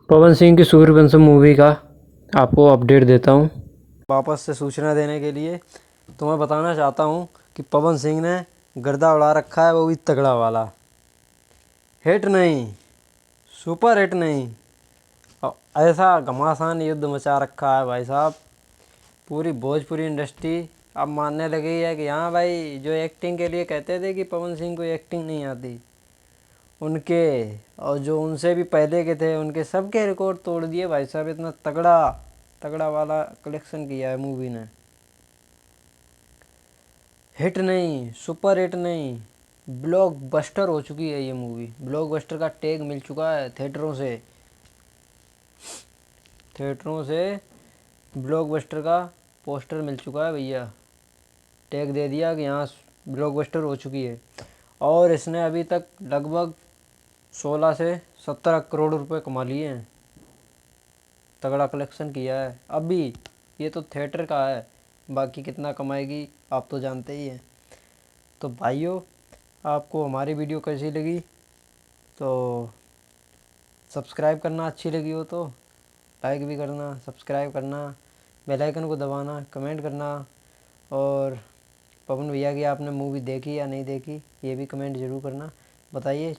पवन सिंह की सूर्यवंशम मूवी का आपको अपडेट देता हूँ वापस से सूचना देने के लिए। तो मैं बताना चाहता हूँ कि पवन सिंह ने गर्दा उड़ा रखा है, वो भी तगड़ा वाला। हिट नहीं, सुपर हिट नहीं, ऐसा घमासान युद्ध मचा रखा है भाई साहब। पूरी भोजपुरी इंडस्ट्री अब मानने लगी है कि हाँ भाई, जो एक्टिंग के लिए कहते थे कि पवन सिंह को एक्टिंग नहीं आती, उनके और जो उनसे भी पहले के थे उनके सबके रिकॉर्ड तोड़ दिए भाई साहब। इतना तगड़ा तगड़ा वाला कलेक्शन किया है मूवी ने। हिट नहीं, सुपर हिट नहीं, ब्लॉकबस्टर हो चुकी है ये मूवी। ब्लॉकबस्टर का टैग मिल चुका है थिएटरों से ब्लॉकबस्टर का पोस्टर मिल चुका है भैया। टैग दे दिया कि यहाँ ब्लॉकबस्टर हो चुकी है। और इसने अभी तक लगभग 16 से 17 करोड़ रुपए कमा लिए हैं। तगड़ा कलेक्शन किया है। अभी ये तो थिएटर का है, बाकी कितना कमाएगी आप तो जानते ही हैं। तो भाइयों, आपको हमारी वीडियो कैसी लगी तो सब्सक्राइब करना, अच्छी लगी हो तो लाइक भी करना, सब्सक्राइब करना, बेल आइकन को दबाना, कमेंट करना। और पवन भैया की आपने मूवी देखी या नहीं देखी ये भी कमेंट ज़रूर करना, बताइए।